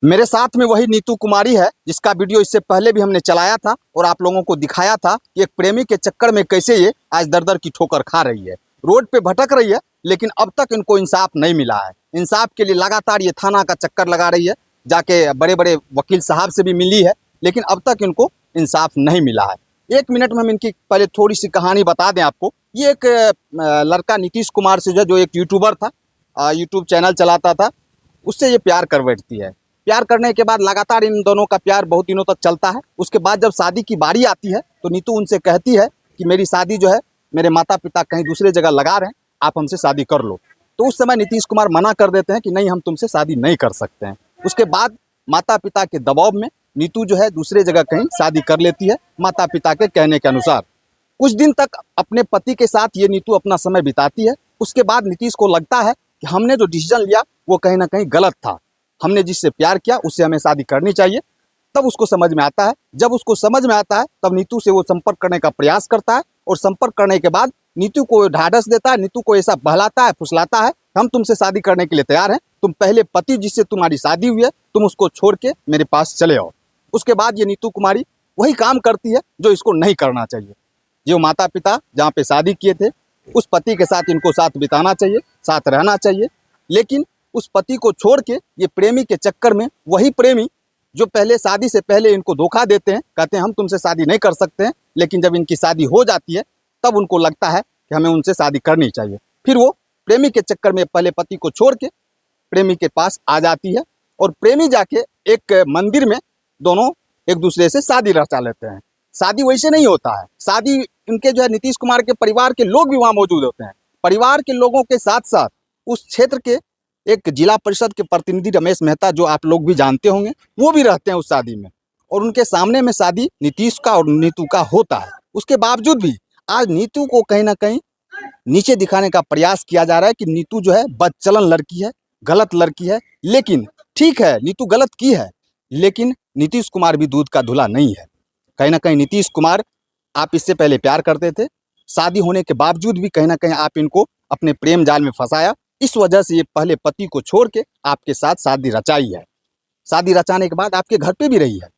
मेरे साथ में वही नीतू कुमारी है जिसका वीडियो इससे पहले भी हमने चलाया था और आप लोगों को दिखाया था कि एक प्रेमी के चक्कर में कैसे ये आज दर दर की ठोकर खा रही है, रोड पे भटक रही है। लेकिन अब तक इनको इंसाफ नहीं मिला है। इंसाफ के लिए लगातार ये थाना का चक्कर लगा रही है, जाके बड़े बड़े वकील साहब से भी मिली है, लेकिन अब तक इनको इंसाफ नहीं मिला है। 1 मिनट में हम इनकी पहले थोड़ी सी कहानी बता दें आपको। ये एक लड़का नीतीश कुमार से जो एक यूट्यूबर था, यूट्यूब चैनल चलाता था, उससे ये प्यार कर बैठती है। प्यार करने के बाद लगातार इन दोनों का प्यार बहुत दिनों तक चलता है। उसके बाद जब शादी की बारी आती है तो नीतू उनसे कहती है कि मेरी शादी जो है मेरे माता पिता कहीं दूसरे जगह लगा रहे हैं, आप हमसे शादी कर लो। तो उस समय नीतीश कुमार मना कर देते हैं कि नहीं, हम तुमसे शादी नहीं कर सकते हैं। उसके बाद माता पिता के दबाव में नीतू जो है दूसरे जगह कहीं शादी कर लेती है, माता पिता के कहने के अनुसार। कुछ दिन तक अपने पति के साथ ये नीतू अपना समय बिताती है। उसके बाद नीतीश को लगता है कि हमने जो डिसीजन लिया वो कहीं ना कहीं गलत था, हमने जिससे प्यार किया उससे हमें शादी करनी चाहिए। तब उसको समझ में आता है। जब उसको समझ में आता है तब नीतू से वो संपर्क करने का प्रयास करता है, और संपर्क करने के बाद नीतू को ढाढ़स देता है, नीतू को ऐसा बहलाता है, फुसलाता है, हम तुमसे शादी करने के लिए तैयार हैं, तुम पहले पति जिससे तुम्हारी शादी हुई है तुम उसको छोड़ के मेरे पास चले आओ। उसके बाद ये नीतू कुमारी वही काम करती है जो इसको नहीं करना चाहिए। जो माता पिता जहाँ पे शादी किए थे उस पति के साथ इनको साथ बिताना चाहिए, साथ रहना चाहिए। लेकिन उस पति को छोड़ के ये प्रेमी के चक्कर में, वही प्रेमी जो पहले शादी से पहले इनको धोखा देते हैं, कहते हैं हम तुमसे शादी नहीं कर सकते हैं, लेकिन जब इनकी शादी हो जाती है तब उनको लगता है कि हमें उनसे शादी करनी चाहिए। फिर वो प्रेमी के चक्कर में पहले पति को छोड़ के प्रेमी के पास आ जाती है, और प्रेमी जाके एक मंदिर में दोनों एक दूसरे से शादी रचा लेते हैं। शादी वैसे नहीं होता है, शादी इनके जो है नीतीश कुमार के परिवार के लोग भी वहाँ मौजूद होते हैं। परिवार के लोगों के साथ साथ उस क्षेत्र के एक जिला परिषद के प्रतिनिधि रमेश मेहता, जो आप लोग भी जानते होंगे, वो भी रहते हैं उस शादी में, और उनके सामने में शादी नीतीश का और नीतू का होता है। उसके बावजूद भी आज नीतू को कहीं ना कहीं नीचे दिखाने का प्रयास किया जा रहा है कि नीतू जो है बदचलन लड़की है, गलत लड़की है। लेकिन ठीक है, नीतू गलत की है, लेकिन नीतीश कुमार भी दूध का धुला नहीं है। कहीं ना कहीं नीतीश कुमार, आप इससे पहले प्यार करते थे, शादी होने के बावजूद भी कहीं ना कहीं आप इनको अपने प्रेम जाल में फंसाया। इस वजह से ये पहले पति को छोड़ के आपके साथ शादी रचाई है। शादी रचाने के बाद आपके घर पे भी रही है।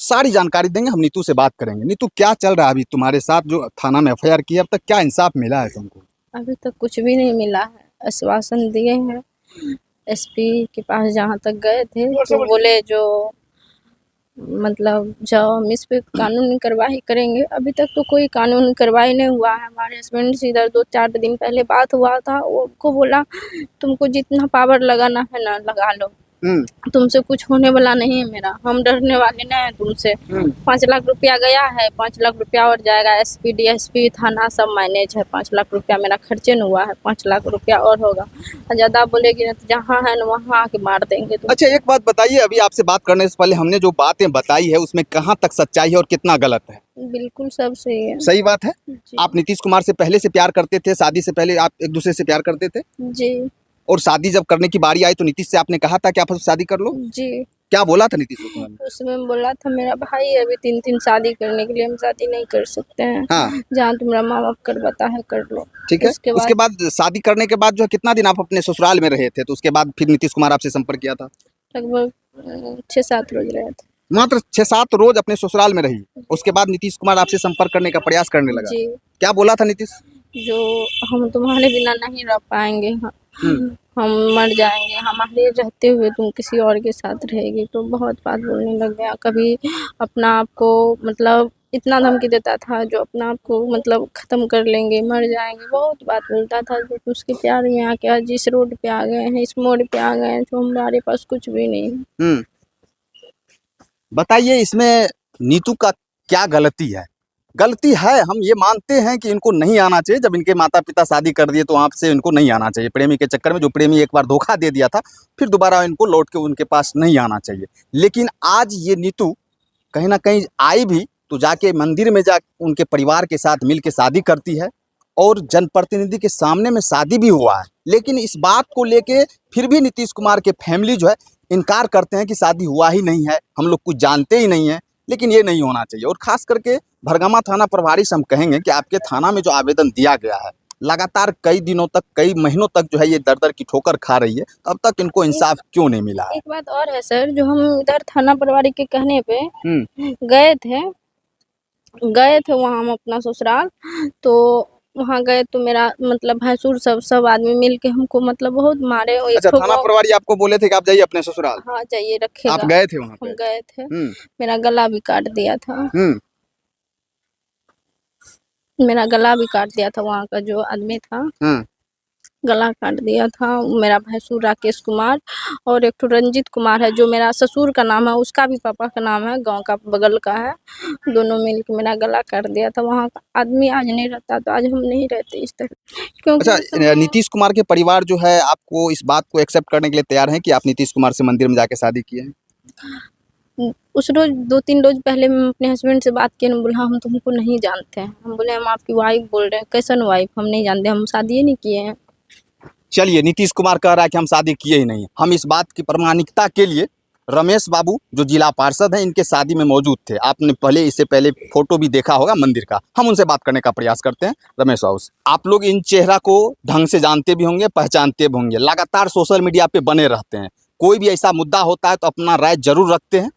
सारी जानकारी देंगे, हम नीतू से बात करेंगे। नीतू, क्या चल रहा है अभी तुम्हारे साथ? जो थाना में FIR की, अब तक क्या इंसाफ मिला है तुमको? अभी तक कुछ भी नहीं मिला है। आश्वासन दिए हैं, SP के पास जहाँ तक गए थे तो बोले जो मतलब जाओ हम इस पे कानूनी कार्रवाई करेंगे। अभी तक तो कोई कानूनी कार्रवाई नहीं हुआ है। हमारे हस्बैंड से इधर 2-4 दिन पहले बात हुआ था, वो उनको बोला तुमको जितना पावर लगाना है ना लगा लो, तुमसे कुछ होने वाला नहीं है मेरा, हम डरने वाले नहीं है तुमसे। 5 लाख रुपया गया है, 5 लाख रुपया और जाएगा। SP DSP थाना सब मैनेज है। 5 लाख रुपया मेरा खर्चे न हुआ है, 5 लाख रुपया और होगा। ज़्यादा बोलेगी ना तो जहाँ है ना वहाँ आके मार देंगे तुम। अच्छा, एक बात बताइए, अभी आपसे बात करने से पहले हमने जो बातें बताई है उसमें कहाँ तक सच्चाई है और कितना गलत है? बिल्कुल सब सही है। सही बात है। जी। आप नीतीश कुमार से पहले से प्यार करते थे? शादी से पहले आप एक दूसरे से प्यार करते थे? जी। और शादी जब करने की बारी आई तो नीतीश से आपने कहा था कि आप शादी कर लो? जी। क्या बोला था नीतीश कुमार ने? उसमें बोला था मेरा भाई अभी 3 शादी करने के लिए हम शादी नहीं कर सकते हैं। हाँ। जहाँ तुम्हारा माँ बाप करवाता है कर लो। ठीक है। उसके बाद शादी करने के बाद जो है कितना दिन आप अपने ससुराल में रहे थे? तो उसके बाद फिर नीतीश कुमार आपसे संपर्क किया था? लगभग 6-7 रोज रहे थे। मात्र 6-7 रोज अपने ससुराल में रही। उसके बाद नीतीश कुमार आपसे संपर्क करने का प्रयास करने लगा। जी। क्या बोला था नीतीश? जो हम तुम्हारे बिना नहीं रह पाएंगे, हम मर जाएंगे, हमारे रहते हुए तुम किसी और के साथ रहेगी। तो बहुत बात बोलने लग गया। कभी अपना आप को मतलब इतना धमकी देता था जो अपना आप को मतलब ख़त्म कर लेंगे, मर जाएंगे, बहुत बात बोलता था। जो उसके प्यार में आके आज जिस रोड पे आ गए हैं, इस मोड़ पे आ गए हैं, जो हमारे पास कुछ भी नहीं है। बताइए, इसमें नीतू का क्या गलती है? गलती है, हम ये मानते हैं कि इनको नहीं आना चाहिए। जब इनके माता पिता शादी कर दिए तो आपसे इनको नहीं आना चाहिए। प्रेमी के चक्कर में जो प्रेमी एक बार धोखा दे दिया था, फिर दोबारा इनको लौट के उनके पास नहीं आना चाहिए। लेकिन आज ये नीतू कहीं ना कहीं आई भी तो जाके मंदिर में जा उनके परिवार के साथ मिल के शादी करती है, और जनप्रतिनिधि के सामने में शादी भी हुआ है। लेकिन इस बात को लेके फिर भी नीतीश कुमार के फैमिली जो है इनकार करते हैं कि शादी हुआ ही नहीं है, हम लोग कुछ जानते ही नहीं है। लेकिन ये नहीं होना चाहिए। और खास करके भरगमा थाना प्रभारी से हम कहेंगे कि आपके थाना में जो आवेदन दिया गया है लगातार कई दिनों तक, कई महीनों तक जो है ये दर दर की ठोकर खा रही है, अब तक इनको इंसाफ क्यों नहीं मिला है? एक बात और है सर, जो हम इधर थाना प्रभारी के कहने पे हम्म। गए थे वहाँ हम अपना ससुराल, तो वहाँ गए तो मेरा मतलब भैंसुर सब आदमी मिल के हमको मतलब बहुत मारे। एक अच्छा, ठो थाना प्रभारी आपको बोले थे कि आप जाइए अपने ससुराल? हाँ जाइए, आप रखेगा। गए थे वहाँ हम पे? गए थे, हम्म। मेरा गला भी काट दिया था। मेरा गला भी काट दिया था, वहाँ का जो आदमी था गला काट दिया था। मेरा भैंसुर राकेश कुमार और एक तो रंजीत कुमार है, जो मेरा ससुर का नाम है, उसका भी पापा का नाम है, गांव का बगल का है। दोनों मिल के मेरा गला काट दिया था। वहाँ का आदमी आज नहीं रहता तो आज हम नहीं रहते इस तरह, क्योंकि अच्छा, नीतीश कुमार के परिवार जो है आपको इस बात को एक्सेप्ट करने के लिए तैयार है कि आप नीतीश कुमार से मंदिर में जाके शादी किए हैं? उस रोज 2-3 रोज पहले मैं अपने हस्बैंड से बात किया, बोला हम तुमको नहीं जानते हैं। हम बोले हम आपकी वाइफ बोल रहे हैं। कैसन वाइफ? हम नहीं जानते, हम शादी ही नहीं किए हैं। चलिए, नीतीश कुमार कह रहा है कि हम शादी किए ही नहीं। हम इस बात की प्रमाणिकता के लिए रमेश बाबू जो जिला पार्षद हैं, इनके शादी में मौजूद थे। आपने इससे पहले फोटो भी देखा होगा मंदिर का। हम उनसे बात करने का प्रयास करते हैं। रमेश बाबू, आप लोग इन चेहरा को ढंग से जानते भी होंगे, पहचानते भी होंगे, लगातार सोशल मीडिया पे बने रहते हैं। कोई भी ऐसा मुद्दा होता है तो अपना राय जरूर रखते हैं,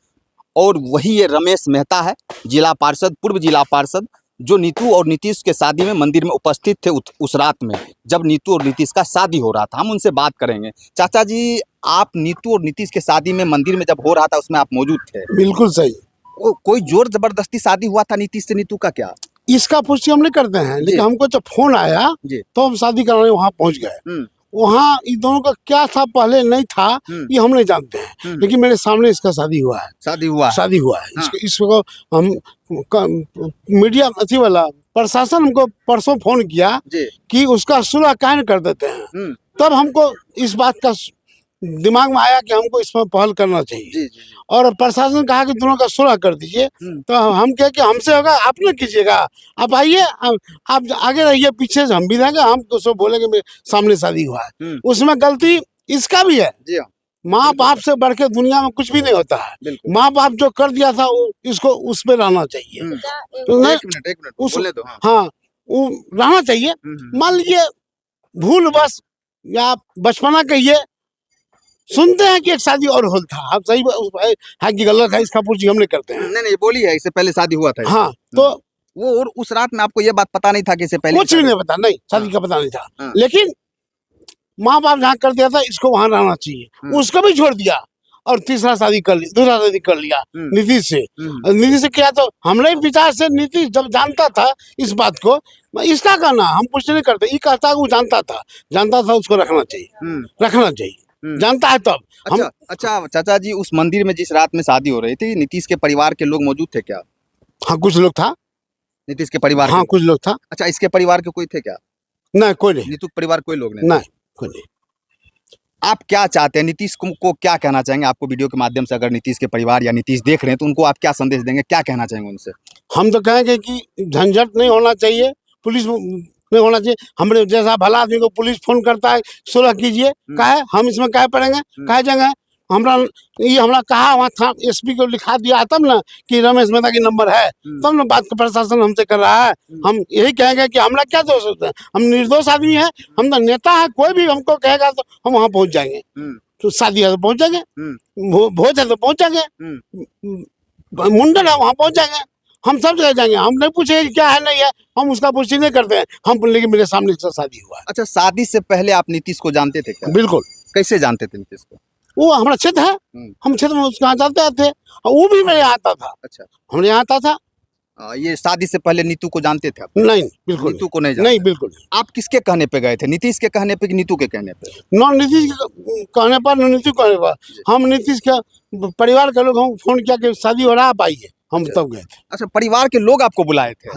और वही ये रमेश मेहता है, जिला पार्षद, पूर्व जिला पार्षद, जो नीतू और नीतीश के शादी में मंदिर में उपस्थित थे उस रात में, जब नीतू और नीतीश का शादी हो रहा था। हम उनसे बात करेंगे। चाचा जी, आप नीतू और नीतीश के शादी में मंदिर में जब हो रहा था उसमें आप मौजूद थे? बिल्कुल सही। कोई जोर जबरदस्ती शादी हुआ था नीतीश से नीतू का क्या? इसका पुष्टि हम नहीं करते हैं, लेकिन हमको जब फोन आया तो हम शादी कराने वहाँ पहुँच गए। वहाँ इन दोनों का क्या था पहले नहीं था, ये हम नहीं जानते हैं, लेकिन मेरे सामने इसका शादी हुआ है। शादी हुआ है। हाँ। इसको हम मीडिया अथी वाला प्रशासन हमको परसों फोन किया कि उसका सुलह कायम कर देते हैं। तब हमको इस बात का दिमाग में आया कि हमको इसमें पहल करना चाहिए। और प्रशासन कहा कि दोनों का सुलह कर दीजिए। तो हम कहे कि हमसे होगा, आप न कीजिएगा, आप आइए, आप आगे रहिए, पीछे से हम भी रहेंगे। हम तो सब बोलेंगे मेरे सामने शादी हुआ है। उसमें गलती इसका भी है। माँ बाप से बढ़ के दुनिया में कुछ भी नहीं होता है। माँ बाप जो कर दिया था इसको उस पर रहना चाहिए। एक मिनट, हाँ, वो रहना चाहिए। मान लीजिए भूल बस या बचपना कहिए, सुनते हैं कि एक शादी और होल था। आप सही है कि गलत है, इसका पुष्टि हम नहीं करते हैं। नहीं, बोली है इससे पहले शादी हुआ था। हाँ, तो वो और उस रात में आपको ये बात पता नहीं था कि इससे पहले कुछ भी नहीं पता, नहीं शादी का पता नहीं था। लेकिन माँ बाप जहाँ कर दिया था इसको वहाँ रहना चाहिए। उसको भी छोड़ दिया और तीसरा शादी कर लिया, दूसरा शादी कर लिया नीतीश से। नीतीश से किया तो हमने विचार से, नीतीश जब जानता था इस बात को, इसका कहना हम कुछ नहीं करते, ये कहता है वो जानता था उसको रखना चाहिए। जानता है तब। अच्छा चाचा जी, उस मंदिर में जिस रात में शादी हो रही थी, नीतीश के परिवार के लोग मौजूद थे क्या? हाँ, कुछ लोग था। नीतीश के परिवार? हाँ, कुछ लोग था। अच्छा, इसके परिवार के कोई थे क्या? नहीं, कोई नहीं। नीतू के परिवार कोई लोग नहीं? नहीं, कोई नहीं। आप क्या चाहते हैं? नीतीश को क्या कहना चाहेंगे? आपको वीडियो के माध्यम से अगर नीतीश के परिवार या नीतीश देख रहे हैं तो उनको आप क्या संदेश देंगे, क्या कहना चाहेंगे उनसे? हम तो कहेंगे कि झंझट नहीं होना चाहिए, पुलिस नहीं होना चाहिए। हमने जैसा भला आदमी को पुलिस फोन करता है सुलह कीजिए, कहे हम इसमें कहे पड़ेंगे, कहे जाएंगे। हमरा कहा वहाँ था, एसपी को लिखा दिया तब ना कि रमेश मेहता की नंबर है, तब ना बात का प्रशासन हमसे कर रहा है। हम यही कहेंगे कि हमरा क्या दोष होता है, हम निर्दोष आदमी है, हम तो नेता है। कोई भी हमको कहेगा तो हम वहाँ पहुँच जाएंगे। तो शादी है तो पहुँचेंगे, भोज है तो पहुँचेंगे, मुंडन है वहाँ पहुँच जाएंगे, हम सब जगह जाएंगे। हम नहीं पूछेंगे क्या है नहीं है, हम उसका पुष्टि नहीं करते हैं। हम लेकिन मेरे सामने शादी हुआ है। अच्छा, शादी से पहले आप नीतीश को जानते थे क्या? बिल्कुल। कैसे जानते थे नीतीश को? वो हमारा क्षेत्र है, हम क्षेत्र में उसके यहाँ जाते थे, और वो भी मेरे यहाँ आता था। अच्छा, हमारे यहाँ आता था। ये शादी से पहले नीतू को जानते थे आप? नहीं, बिल्कुल नीतू को नहीं जानते? नहीं, बिल्कुल। आप किसके कहने पे गए थे? नीतीश के कहने पे कि नीतू के कहने पे? न नीतीश के कहने पर, न नीतू कहने पर। हम नीतीश के परिवार के लोग हम फोन किया कि शादी हो रहा है, आप आइए, हम तब गए थे। अच्छा, परिवार के लोग आपको बुलाए थे?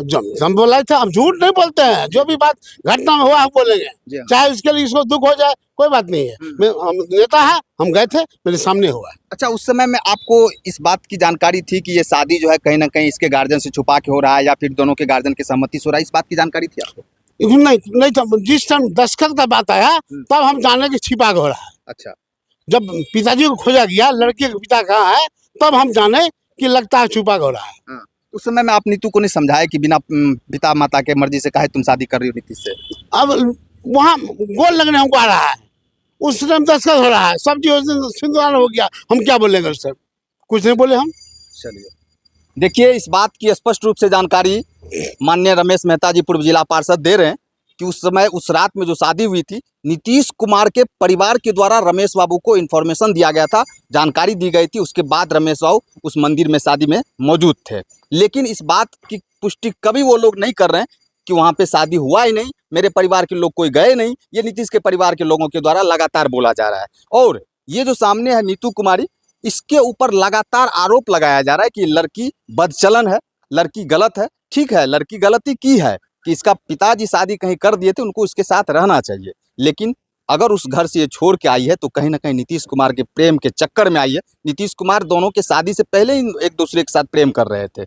हम बुलाए थे। हम झूठ नहीं बोलते हैं, जो भी बात घटना में हुआ हम बोलेंगे, चाहे उसके लिए इसको दुख हो जाए, कोई बात नहीं है। हम नेता है, हम गए थे, मेरे सामने हुआ है। अच्छा, उस समय में आपको इस बात की जानकारी थी कि ये शादी जो है कहीं ना कहीं इसके गार्जियन से छुपा के हो रहा है, या फिर दोनों के गार्जियन की सहमति से हो रहा है, इस बात की जानकारी थी आपको? नहीं था। जिस टाइम दस्तखत का बात आया तब हम जाने की छिपा हो रहा है। अच्छा, जब पिताजी को खोजा गया, लड़के का पिता कहाँ है, तब हम जाने कि लगता है छुपा हो रहा है। उस समय में आप नीतू को नहीं समझाया कि बिना पिता माता के मर्जी से काहे तुम शादी कर रही हो नीतीश से? अब वहाँ गोल लगने हमको आ रहा है, उस टाइम दस्तखत हो रहा है, सब चीज सिंदूर हो गया, हम क्या बोलेंगे सर? कुछ नहीं बोले हम। चलिए, देखिए इस बात की स्पष्ट रूप से जानकारी माननीय रमेश मेहता जी पूर्व जिला पार्षद दे रहे हैं कि उस समय उस रात में जो शादी हुई थी, नीतीश कुमार के परिवार के द्वारा रमेश बाबू को इन्फॉर्मेशन दिया गया था, जानकारी दी गई थी, उसके बाद रमेश बाबू उस मंदिर में शादी में मौजूद थे। लेकिन इस बात की पुष्टि कभी वो लोग नहीं कर रहे हैं कि वहाँ पे शादी हुआ ही नहीं, मेरे परिवार के लोग कोई गए नहीं, ये नीतीश के परिवार के लोगों के द्वारा लगातार बोला जा रहा है। और ये जो सामने है नीतू कुमारी, इसके ऊपर लगातार आरोप लगाया जा रहा है कि लड़की बदचलन है, लड़की गलत है। ठीक है, लड़की गलती की है कि इसका पिताजी शादी कहीं कर दिए थे, उनको उसके साथ रहना चाहिए, लेकिन अगर उस घर से ये छोड़ के आई है तो कहीं ना कहीं नीतीश कुमार के प्रेम के चक्कर में आई है। नीतीश कुमार दोनों के शादी से पहले ही एक दूसरे के साथ प्रेम कर रहे थे,